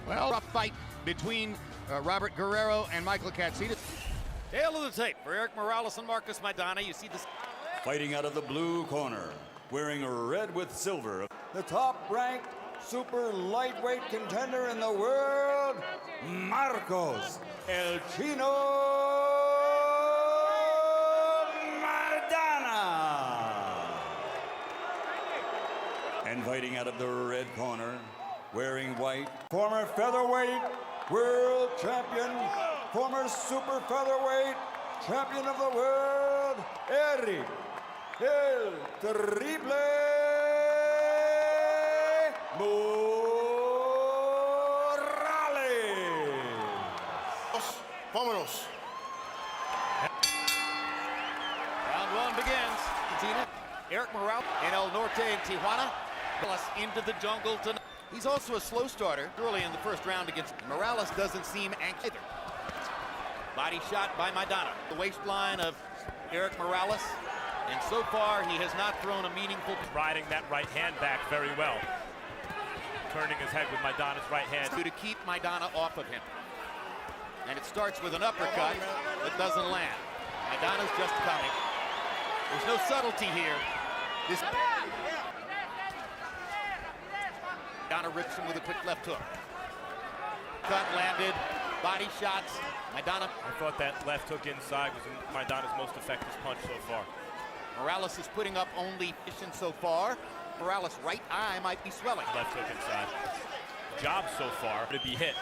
Well, rough fight between Robert Guerrero and Michael Katsidis. Tail of the tape for Erik Morales and Marcus Maidana. You see this. Fighting out of the blue corner, wearing red with silver, the top-ranked super lightweight contender in the world, Marcos El Chino Maidana. And fighting out of the red corner, wearing white, former featherweight world champion, former super featherweight champion of the world, Erik El Terrible Morales. Vámonos. Round one begins. Argentina, Erik Morales in El Norte in Tijuana. Plus into the jungle tonight. He's also a slow starter early in the first round against Morales. Doesn't seem anxious either. Body shot by Maidana. The waistline of Erik Morales. And so far, he has not thrown a meaningful... Riding that right hand back very well. Turning his head with Maidana's right hand. To keep Maidana off of him. And it starts with an uppercut that doesn't land. Maidana's just coming. There's no subtlety here. This... Maidana rips him with a quick left hook. Cut landed. Body shots. Maidana. I thought that left hook inside was Maidana's most effective punch so far. Morales is putting up only position so far. Morales' right eye might be swelling. Left hook inside. Job so far to be hit.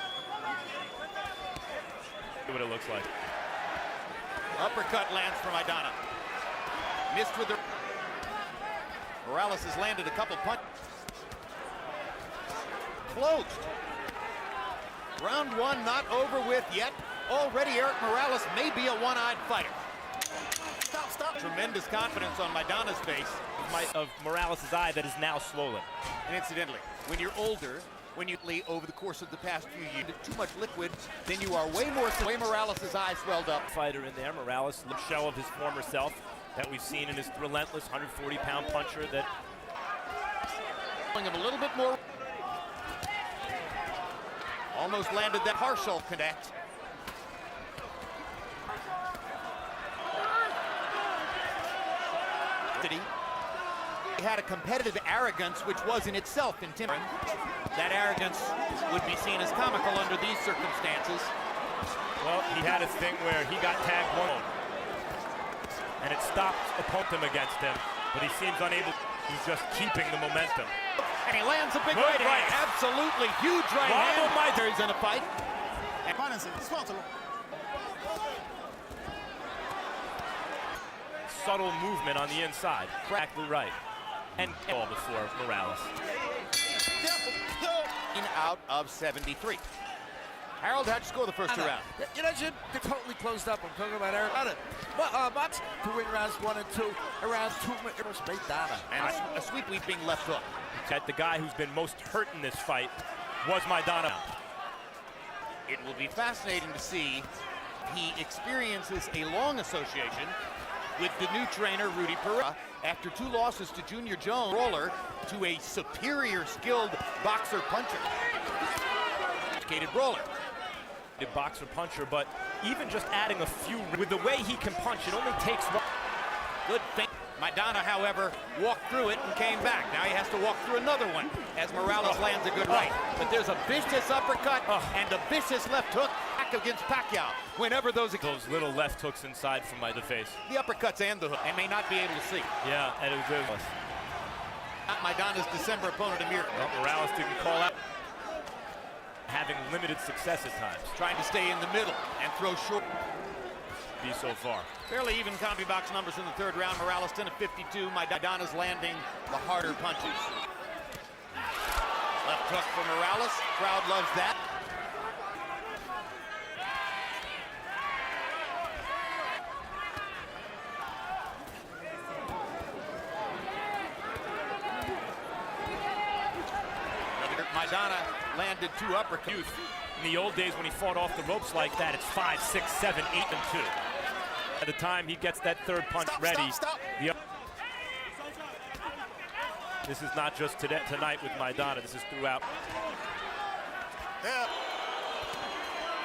Look what it looks like. Uppercut lands for Maidana. Missed with the... Morales has landed a couple punches. Closed. Round one not over with yet. Already Erik Morales may be a one-eyed fighter. Stop. Tremendous confidence on Maidana's face. Of Morales' eye that is now swollen. And incidentally, when you're older, when you over the course of the past few years, too much liquid, then you are way Morales' eye swelled up. Fighter in there, Morales, the shell of his former self that we've seen in his relentless 140-pound puncher that... Him a little bit more. Almost landed that partial connect. He had a competitive arrogance which was in itself intimidating. That arrogance would be seen as comical under these circumstances. Well, he had a thing where he got tagged one and it stopped opponent against him, but he seems unable. He's just keeping the momentum. And he lands a big Good right hand. Absolutely huge right hand. He's in a fight. Subtle movement on the inside. Exactly right. And all before Morales. Out of 73. Harold, how'd you score the first two rounds? You know, they're totally closed up. I'm talking about Erik. Bouts to win rounds 1 and 2. Around 2 minutes, Maidana. And a sweep leaping left hook. That the guy who's been most hurt in this fight was Maidana. It will be fascinating to see he experiences a long association with the new trainer, Rudy Pereira, after 2 losses to Junior Jones, roller to a superior skilled boxer puncher. Educated brawler. A boxer puncher, but even just adding a few, with the way he can punch, it only takes one. Good thing. Maidana, however, walked through it and came back. Now he has to walk through another one as Morales lands a good right. But there's a vicious uppercut and a vicious left hook back against Pacquiao. Whenever those little left hooks inside from the face. The uppercuts and the hook, and may not be able to see. Yeah, and it was Maidana's December opponent, Amir. Well, Morales didn't call out. Having limited success at times. Trying to stay in the middle and throw short. Be so far. Fairly even combi box numbers in the third round. Morales 10 of 52. Maidana's landing the harder punches. Left hook for Morales. Crowd loves that. Maidana landed 2 uppercuts. In the old days when he fought off the ropes like that, it's 5, 6, 7, 8, and 2. By the time he gets that third punch ready, This is not just tonight with Maidana, this is throughout. Yeah.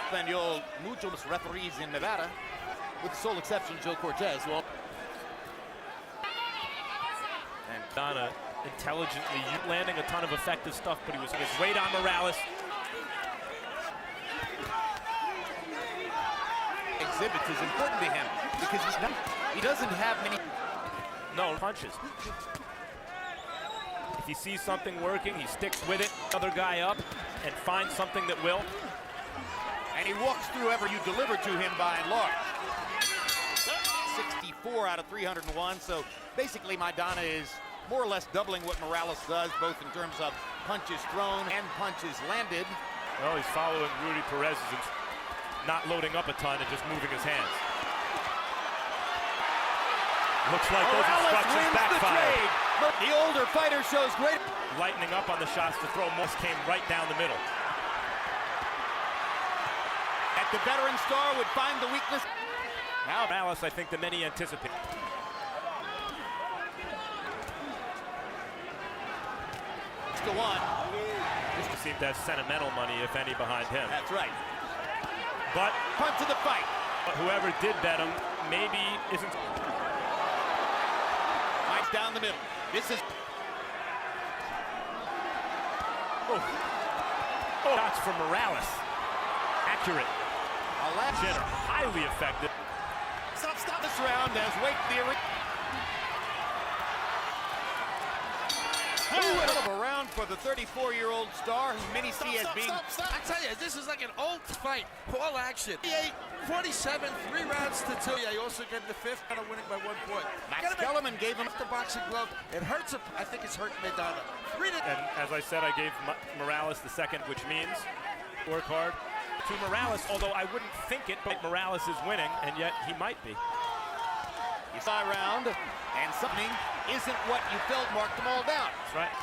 Espanol, muchos referees in Nevada, with the sole exception Joe Cortez. Well, and Maidana intelligently landing a ton of effective stuff, but he was his weight on Morales. Exhibits is important to him because he doesn't have many punches. If he sees something working, he sticks with it, other guy up, and finds something that will. And he walks through whatever you deliver to him by and large. 64 out of 301, so basically Maidana is more or less doubling what Morales does, both in terms of punches thrown and punches landed. Well, he's following Rudy Perez, not loading up a ton and just moving his hands. Looks like those instructions backfired. The older fighter shows great. Lightening up on the shots to throw. Moss came right down the middle. The veteran star would find the weakness. Now Morales, I think, than many anticipate. To one. This seemed to have sentimental money, if any, behind him. That's right. But punt to the fight. Whoever did bet him maybe isn't. Mike's down the middle. This is. Shots from Morales. Accurate. Jitter, highly effective. Stop this round as weight theory. Of a round for the 34-year-old star who many see as being. Stop. I tell you, this is like an old fight. All action. 47, 3 rounds to 2. Yeah, he also got the 5th round of winning by 1 point. Max Kellerman gave him the boxing glove. It hurts him. I think it's hurting Maidana. And as I said, I gave Morales the 2nd, which means work hard. To Morales, although I wouldn't think it, but Morales is winning, and yet he might be. You saw a round, and something isn't what you felt marked them all down. That's right.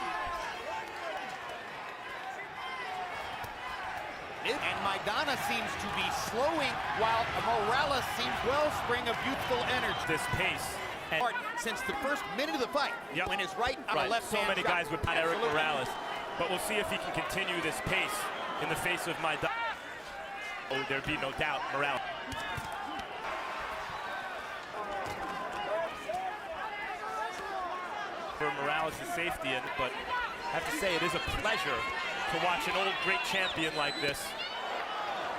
And Maidana seems to be slowing, while Morales seems wellspring of youthful energy. This pace. And since the first minute of the fight, when his right on a left hand. So many guys would put Erik Morales, but we'll see if he can continue this pace in the face of Maidana. Oh, there'd be no doubt, Morales. For Morales' safety, but I have to say it is a pleasure to watch an old great champion like this.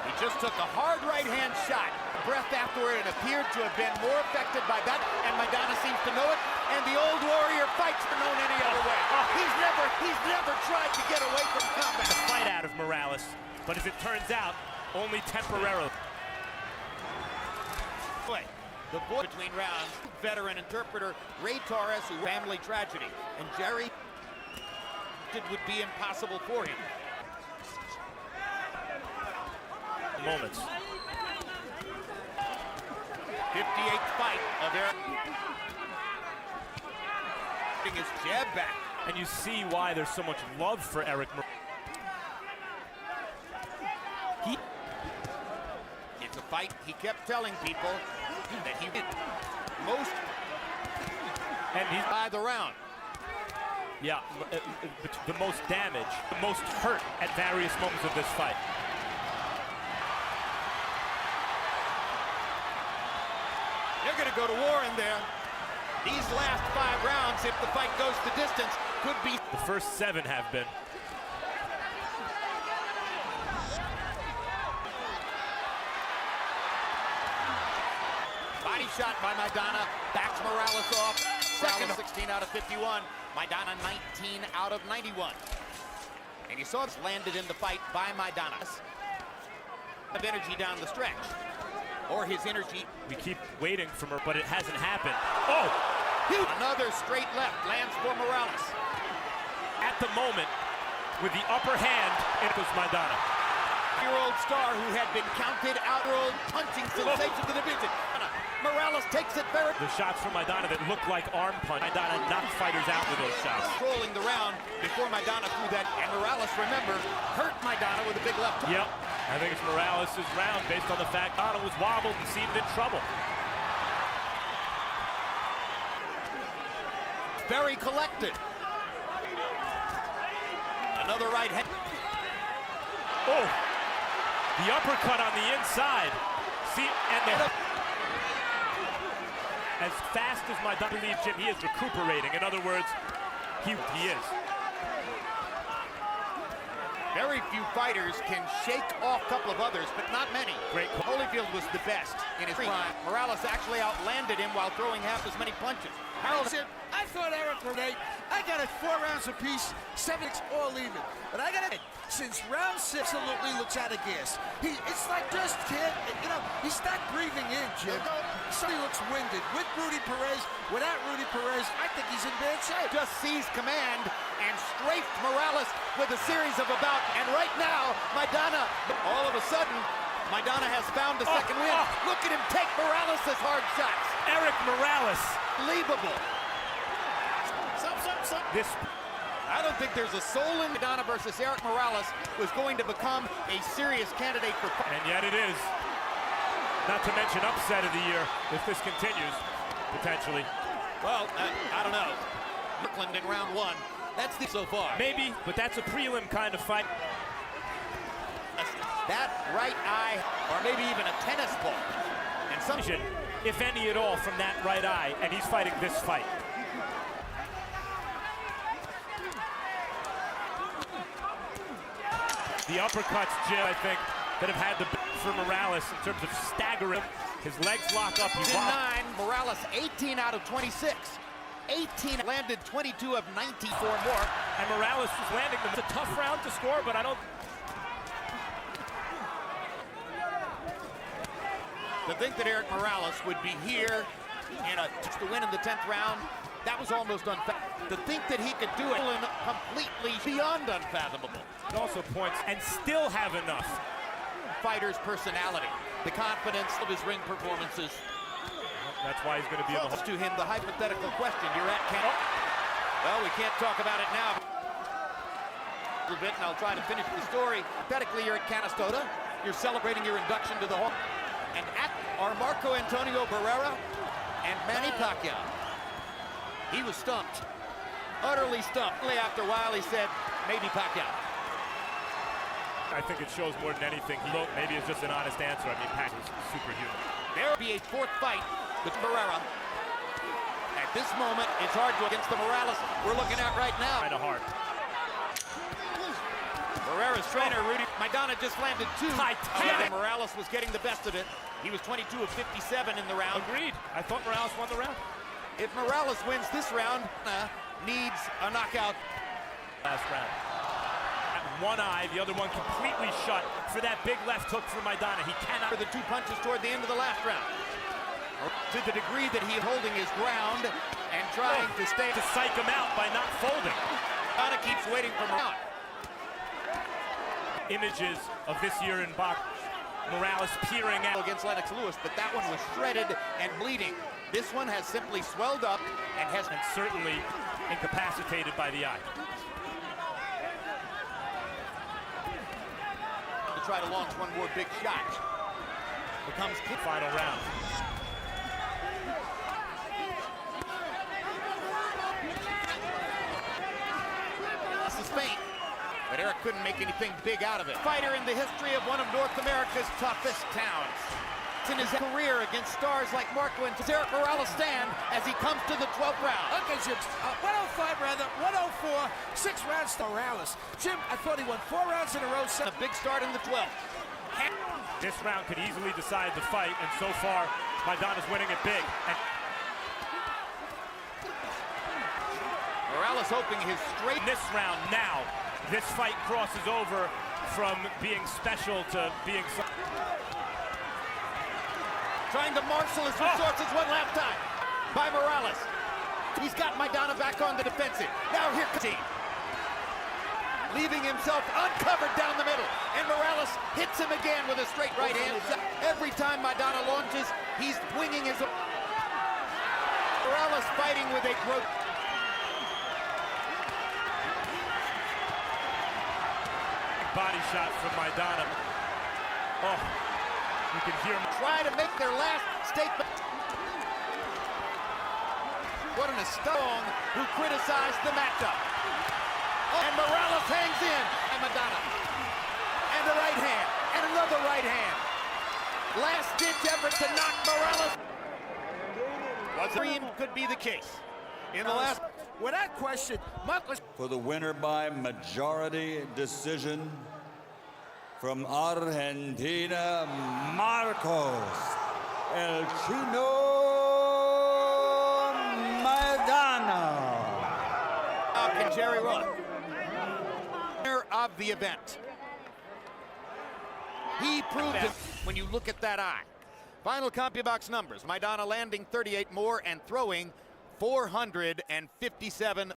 He just took a hard right-hand shot. Breath afterward, and appeared to have been more affected by that, and Maidana seems to know it, and the old warrior fights for known any other way. He's never tried to get away from combat. The fight out of Morales, but as it turns out, only temporarily. The boy between rounds, veteran interpreter Ray Torres, who family tragedy, and Jerry would be impossible for him. Moments. 58th fight of Erik. Getting his jab back. And you see why there's so much love for Erik. It's a fight he kept telling people that he did most, and he's by the round. Yeah, the most damage, the most hurt at various moments of this fight. They're going to go to war in there. These last 5 rounds, if the fight goes the distance, could be. The first 7 have been. Body shot by Maidana, backs Morales off. Second, 16 out of 51. Maidana 19 out of 91. And you saw it's landed in the fight by Maidana. Of energy down the stretch. Or his energy. We keep waiting for her, but it hasn't happened. Oh! Another straight left lands for Morales. At the moment, with the upper hand, it was Maidana. Year-old star who had been counted out, punching sensation to the division. Morales takes it very. The shots from Maidana that look like arm punch. Maidana knocked fighters out with those shots. Controlling the round before Maidana threw that, and Morales, remember, hurt Maidana with a big left hook. Yep, I think it's Morales' round based on the fact Maidana was wobbled and seemed in trouble. Very collected. Another right hand. Oh, the uppercut on the inside. See, and as fast as Maidana believes, Jim, he is recuperating. In other words, he is. Very few fighters can shake off a couple of others, but not many. Great. Holyfield was the best in his prime. Morales actually outlanded him while throwing half as many punches. Harold said, I thought Erik Renee, I got it 4 rounds apiece, 7 all even. But I got it, since round 6 absolutely looks out of gas. It's like just can't, he's not breathing in, Jim. So he looks winded. With Rudy Perez, without Rudy Perez, I think he's in bad shape. Just seized command and strafed Morales with a series of about, and right now, Maidana, all of a sudden, Maidana has found the second win. Look at him take Morales' hard shots. Erik Morales. Unbelievable. This, I don't think there's a soul in Maidana versus Erik Morales was going to become a serious candidate for. And yet it is. Not to mention upset of the year if this continues, potentially. Well, I don't know. Kirkland in round 1. That's the so far. Maybe, but that's a prelim kind of fight. That right eye, or maybe even a tennis ball. And some, if any at all, from that right eye, and he's fighting this fight. The uppercuts, Jim, I think, that have had the for Morales in terms of staggering. His legs lock up. He's 9, Morales 18 out of 26. 18 landed 22 of 94 more. And Morales was landing them. It's a tough round to score, but I don't. To think that Erik Morales would be here in to win in the 10th round, that was almost unfathomable. To think that he could do it completely beyond unfathomable. It also points and still have enough. Fighter's personality, the confidence of his ring performances. That's why he's going to be able to him the hypothetical question. You're at Canada. Well, we can't talk about it now. A little bit, and I'll try to finish the story. Hypothetically, you're at Canastota. You're celebrating your induction to the Hall. And at are Marco Antonio Barrera and Manny Pacquiao. He was stumped, utterly stumped. After a while, he said, maybe Pacquiao. I think it shows more than anything. Maybe it's just an honest answer. I mean, Pacquiao's superhuman. There will be a 4th fight with Barrera. At this moment, it's hard to against the Morales we're looking at right now. Kind of hard. Barrera's trainer, Rudy Maidana, just landed 2. Titanic. Morales was getting the best of it. He was 22 of 57 in the round. Agreed. I thought Morales won the round. If Morales wins this round, needs a knockout. Last round. One eye, the other one completely shut for that big left hook from Maidana. He cannot. For the 2 punches toward the end of the last round. To the degree that he's holding his ground and trying to stay. To psych him out by not folding. Maidana keeps waiting for him out. Images of this year in boxing. Morales peering out against Lennox Lewis, but that one was shredded and bleeding. This one has simply swelled up and has been certainly incapacitated by the eye. To try to launch one more big shot. Becomes final round. This is faint, but Erik couldn't make anything big out of it. Fighter in the history of one of North America's toughest towns. In his career against stars like Marco and Erik Morales stand as he comes to the 12th round. Okay, Jim, 105 rather, 104, 6 rounds to Morales. Jim, I thought he won 4 rounds in a row. A big start in the 12th. This round could easily decide the fight, and so far, Maidana's winning it big. And Morales hoping his straight. This round now, this fight crosses over from being special to being. Trying to marshal his resources one last time by Morales. He's got Maidana back on the defensive. Now here comes he. Leaving himself uncovered down the middle. And Morales hits him again with a straight right hand. Every time Maidana launches, he's winging his. Morales fighting with a growth. Body shot from Maidana. Oh. You can hear them try to make their last statement. What an Stone who criticized the matchup. Oh, and Morales hangs in. And Maidana. And the last-ditch effort to knock Morales. Dream could be the case. In the last, without question, Monk was For the winner by majority decision from Argentina, Marcos El Chino Maidana. and Jerry Roth. Winner of the event. He proved it when you look at that eye. Final CompuBox numbers. Maidana landing 38 more and throwing 457